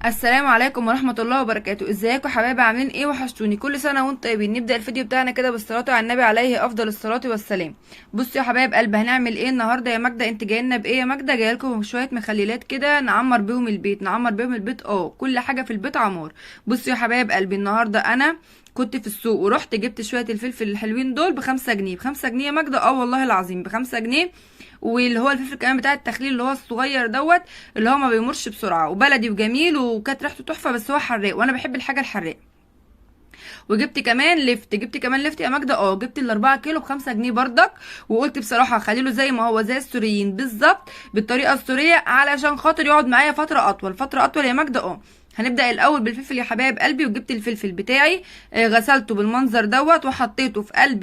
السلام عليكم ورحمة الله وبركاته. ازيكم يا حبايبي؟ عاملين ايه؟ وحشتوني. كل سنة وانتم طيبين. نبدأ الفيديو بتاعنا كده بالصلاة على النبي عليه افضل الصلاة والسلام. بصوا يا حبايب قلب، هنعمل ايه النهاردة يا ماجدة؟ انت جاي لنا بايه يا ماجدة؟ جايه لكم شوية مخللات كده نعمر بيهم البيت. نعمر بيهم البيت، كل حاجة في البيت عمار. بصوا يا حبايب قلبي، النهاردة انا كنت في السوق ورحت جبت شوية الفلفل الحلوين دول ب5 جنيه. ب5 جنيه يا ماجدة؟ والله العظيم ب5 جنيه. واللي هو الفلفل كمان بتاع التخليل اللي هو الصغير دوت، اللي هو ما بيمرش بسرعه وبلدي وجميل وكانت ريحته تحفه، بس هو حراق وانا بحب الحاجه الحراق. جبت كمان لفت يا ماجدة. جبت ال4 كيلو ب5 جنيه بردك. وقلت بصراحه خليله زي ما هو، زي السوريين بالظبط، بالطريقه السوريه، علشان خاطر يقعد معايا فتره اطول يا ماجدة. هنبدا الاول بالفلفل يا حبايب قلبي. وجبت الفلفل بتاعي، غسلته بالمنظر دوت وحطيته في قلب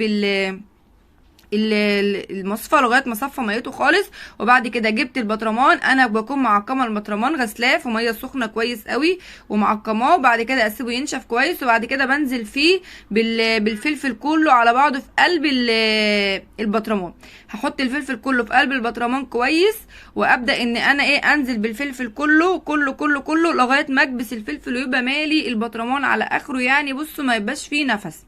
المصفى لغايه ما صفى ميته خالص. وبعد كده جبت البطرمان. انا بكون معقمه البطرمان، غسلاه في ميه سخنه كويس قوي ومعقماه. وبعد كده اسيبه ينشف كويس. وبعد كده بنزل فيه بالفلفل كله على بعضه في قلب البطرمان. هحط الفلفل كله في قلب البطرمان كويس، وابدا ان انا انزل بالفلفل كله كله كله كله لغايه ما اكبس الفلفل ويبقى مالي البطرمان على اخره. يعني بصوا ما يبقاش فيه نفس.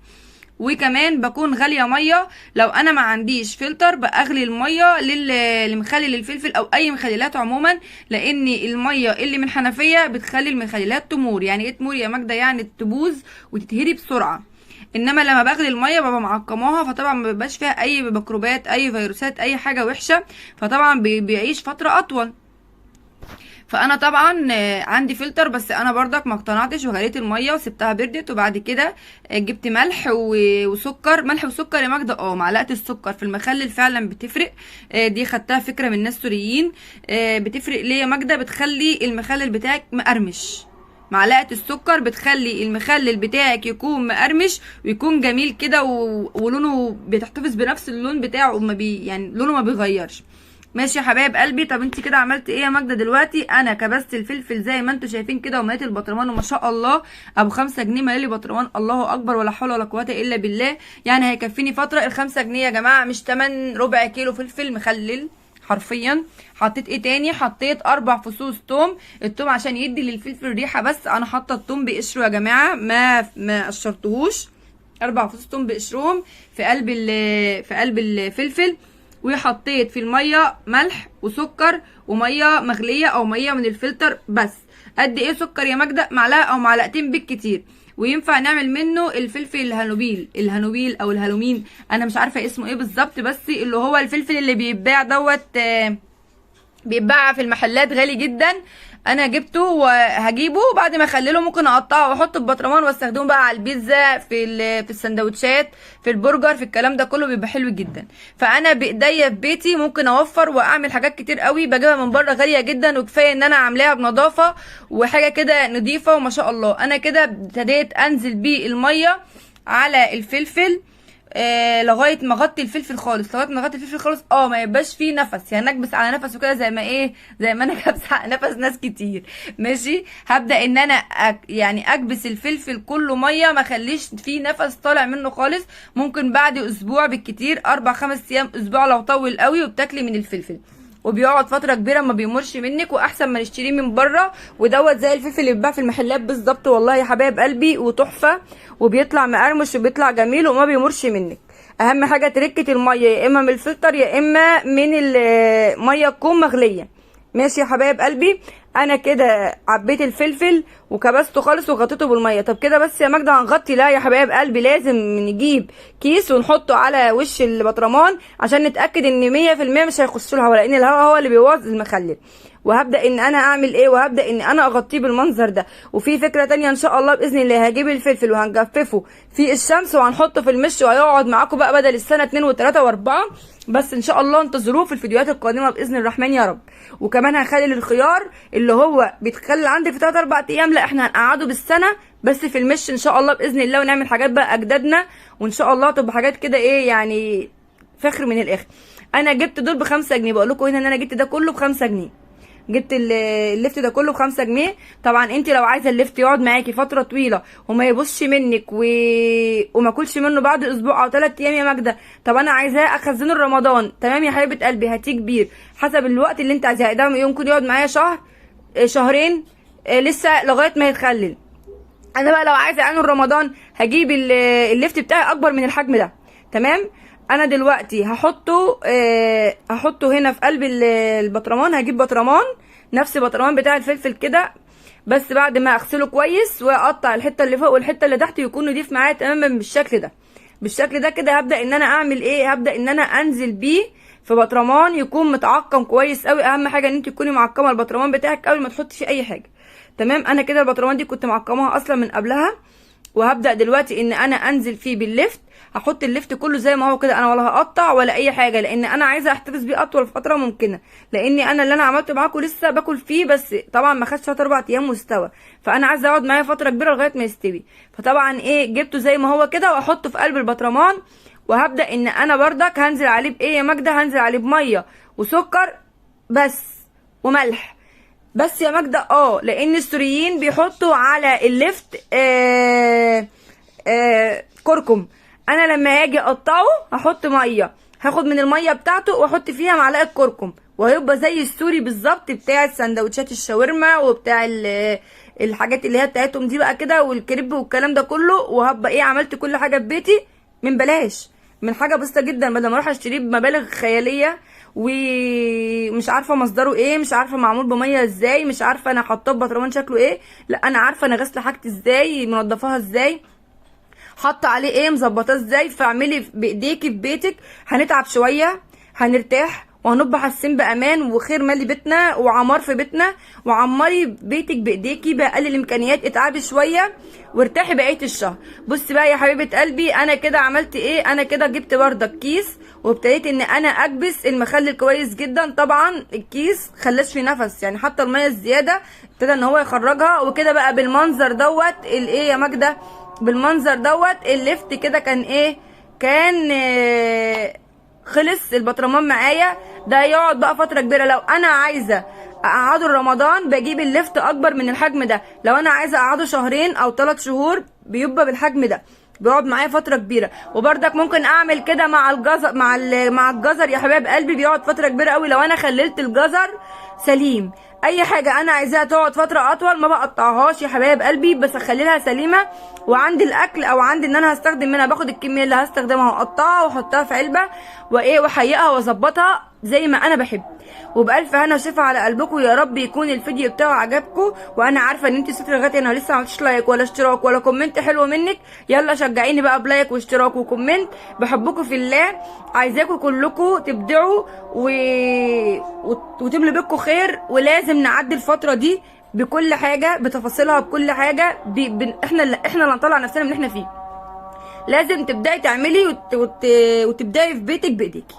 وكمان بكون غاليه ميه. لو انا ما عنديش فلتر بغلي الميه لمخلل الفلفل او اي مخللات عموما، لان الميه اللي من الحنفيه بتخلي المخللات تمور. يعني ايه تمور يا ماجده؟ يعني تبوظ وتتهري بسرعه. انما لما بغلي الميه ببقى معقماها، فطبعا ما بيبقاش فيها اي ميكروبات، اي فيروسات، اي حاجه وحشه، فطبعا بيعيش فتره اطول. فانا طبعا عندي فلتر، بس انا برضك ما اقتنعتش وغليت الميه وسبتها بردت. وبعد كده جبت ملح وسكر. ملح وسكر يا ماجدة. معلقه السكر في المخلل فعلا بتفرق. دي خدتها فكره من ناس سوريين. بتفرق ليه يا ماجدة؟ بتخلي المخلل بتاعك مقرمش. معلقه السكر بتخلي المخلل بتاعك يكون مقرمش ويكون جميل كده، ولونه بتحتفظ بنفس اللون بتاعه، يعني لونه ما بيغيرش. ماشي يا حبايب قلبي. طب انت كده عملت ايه يا ماجدة دلوقتي؟ انا كبست الفلفل زي ما انتوا شايفين كده، ومليت البطرمان، وما شاء الله ابو 5 جنيه ملالي بطرمان. الله اكبر، ولا حول ولا قوه الا بالله. يعني هيكفيني فتره. ال5 جنيه يا جماعه مش تمن ربع كيلو فلفل مخلل حرفيا. حطيت ايه تاني؟ حطيت 4 فصوص توم. التوم عشان يدي للفلفل ريحه، بس انا حاطه التوم بقشره يا جماعه، ما قشرتهوش. 4 فصوص توم بقشرهم في قلب الفلفل. وحطيت في الميه ملح وسكر وميه مغليه او ميه من الفلتر بس. قد ايه سكر يا ماجدة؟ معلقه او معلقتين بالكتير. وينفع نعمل منه الفلفل الهانوبيل او الهالومين، انا مش عارفه اسمه ايه بالظبط، بس اللي هو الفلفل اللي بيتباع دوت، بيتباع في المحلات غالي جدا. انا جبته وهجيبه بعد ما اخلله، ممكن اقطعه واحطه في برطمان واستخدمه بقى على البيتزا، في السندوتشات، في البرجر، في الكلام ده كله بيبقى حلو جدا. فانا بايديا في بيتي ممكن اوفر واعمل حاجات كتير قوي. بجيبها من بره غاليه جدا، وكفايه ان انا عاملاها بنظافه وحاجه كده نظيفه وما شاء الله. انا كده ابتديت انزل بيه الميه على الفلفل لغايه ما اغطي الفلفل خالص، ما يبقاش فيه نفس، يعني نكبس على نفسه كده زي ما انا كابسه على نفس ناس كتير. ماشي. هبدا ان انا يعني اكبس الفلفل كله ميه، ما اخليش فيه نفس طالع منه خالص. ممكن بعد اسبوع بالكتير، 4 5 ايام، اسبوع لو طول قوي، وبتاكلي من الفلفل وبيقعد فتره كبيره ما بيمرش منك، واحسن ما نشتريه من بره. ودوت زي الفلفل اللي بيتباع في المحلات بالظبط، والله يا حبايب قلبي، وتحفه، وبيطلع مقرمش وبيطلع جميل وما بيمرش منك. اهم حاجه تركه الميه، يا اما من الفلتر يا اما من الميه تكون مغليه. ماشي يا حبايب قلبي. انا كده عبيت الفلفل وكبسته خالص وغطيته بالميه. طب كده بس يا ماجدة هنغطي؟ لا يا حبايب قلبي، لازم نجيب كيس ونحطه على وش البطرمان عشان نتاكد ان 100% مش هيخش له هواء، لان الهواء هو اللي بيبوظ المخلل. وهبدا ان انا اعمل ايه؟ وهبدا ان انا اغطيه بالمنظر ده. وفي فكره تانية ان شاء الله باذن الله، هجيب الفلفل وهنجففه في الشمس وهنحطه في المش، وهيقعد معاكم بقى بدل السنه 2 و3 و4. بس ان شاء الله انتظروه في الفيديوهات القادمه باذن الرحمن يا رب. وكمان هخلي الخيار اللي هو بيتخلى عندي في 3 4 ايام، لا احنا هنقعده بالسنه بس في المش ان شاء الله باذن الله، ونعمل حاجات بقى اجدادنا، وان شاء الله تبقى حاجات كده يعني فخر من الاخر. انا جبت دول ب5 جنيه، بقول لكم هنا ان انا جبت ده كله ب5 جنيه. جبت الليفت ده كله ب5 جنيه. طبعا انت لو عايزه الليفت يقعد معاكي فتره طويله وما يبصش منك وما كلش منه بعد اسبوع او 3 ايام يا ماجده، طب انا عايزاه اخزنه رمضان، تمام يا حبيبه قلبي، هاتيه كبير حسب الوقت اللي انت عايزاه. ده ممكن يقعد معايا شهر، شهرين، لسه لغايه ما يتخلل. انا بقى لو عايزه اعمل رمضان هجيب الليفت بتاعي اكبر من الحجم ده. تمام. انا دلوقتي هحطه هنا في قلب البطرمان. هجيب بطرمان نفس البطرمان بتاع الفلفل كده، بس بعد ما اغسله كويس واقطع الحته اللي فوق والحته اللي تحت يكون نضيف معايا تماما بالشكل ده. بالشكل ده كده هبدا ان انا اعمل ايه، هبدا ان انا انزل بيه في بطرمان يكون متعقم كويس قوي. اهم حاجه ان انت تكوني معقمه البطرمان بتاعك قبل ما تحطي فيه اي حاجه. تمام. انا كده البطرمان دي كنت معقماها اصلا من قبلها، وهبدا دلوقتي ان انا انزل فيه بالليفت. هحط الليفت كله زي ما هو كده، انا ولا هقطع ولا اي حاجه، لان انا عايزه احتفظ بيه اطول فتره ممكنه، لاني انا اللي انا عملته معاكم لسه باكل فيه، بس طبعا ما خدش 3-4 ايام واستوى، فانا عايزه اقعد معايا فتره كبيره لغايه ما يستوي. فطبعا ايه، جبته زي ما هو كده واحطه في قلب البطرمان، وهبدا ان انا بردك هنزل عليه بايه يا ماجده، هنزل عليه بميه وسكر بس وملح بس يا ماجدة. لان السوريين بيحطوا على الليفت كركم. انا لما هاجي اقطعه هحط ميه، هاخد من الميه بتاعته واحط فيها معلقه كركم، وهيبقى زي السوري بالظبط بتاع سندوتشات الشاورما وبتاع الحاجات اللي هي بتاعتهم دي بقى كده، والكريب والكلام ده كله. وهبقى ايه، عملت كل حاجه في بيتي من بلاش، من حاجه بسيطه جدا، بدل ما اروح اشتريه بمبالغ خياليه ومش عارفه مصدره ايه، مش عارفه معمول بميه ازاي، مش عارفه انا حاطاه ببطرمان شكله ايه. لا، انا عارفه انا غاسله حاجتي ازاي، منضفاها ازاي، حاطه عليه ايه، مظبطاه ازاي. فاعملي بايديكي في بيتك. هنتعب شويه، هنرتاح، وهنبقى حاسين بامان وخير مالي بيتنا وعمار في بيتنا. وعمري بيتك بايديكي باقل الامكانيات، اتعبي شويه وارتاحي بقيه الشهر. بصي بقى يا حبيبه قلبي، انا كده عملت ايه، انا كده جبت بردك كيس وابتديت ان انا اكبس المخلل كويس جدا. طبعا الكيس خلاش فيه نفس، يعني حتى الميه الزياده ابتدى ان هو يخرجها. وكده بقى بالمنظر دوت الايه يا ماجده، بالمنظر دوت الليفت كده كان ايه، كان خلص البطرمان معايا. ده يقعد بقى فتره كبيره. لو انا عايزه اقعده رمضان بجيب الليفت اكبر من الحجم ده، لو انا عايزه اقعده 2 أو 3 شهور بيبقى بالحجم ده، بيقعد معايا فتره كبيره. وبرضك ممكن اعمل كده مع الجزر، مع الجزر يا حبايب قلبي، بيقعد فتره كبيره قوي لو انا خللت الجزر سليم. اي حاجه انا عايزاها تقعد فتره اطول ما بقطعهاش يا حبايب قلبي، بس اخليها سليمه. وعندي الاكل او عندي ان انا هستخدم منها، باخد الكميه اللي هستخدمها واقطعها واحطها في علبه واحيقها واظبطها زي ما انا بحب. وبالف هنا وشفا على قلبكم. يا رب يكون الفيديو بتاعه عجبكم. وانا عارفه ان انت ستر لغايه هنا لسه ما عملتيش لايك ولا اشتراك ولا كومنت حلو منك. يلا شجعيني بقى بلايك واشتراك وكومنت. بحبكم في الله، عايزاكم كلكم تبدعوا وتملوا بيتكم خير. ولازم نعدي الفتره دي بكل حاجه بتفاصيلها، بكل حاجه احنا اللي هنطلع نفسنا من اللي احنا فيه. لازم تبداي تعملي وتبداي في بيتك بايديكي.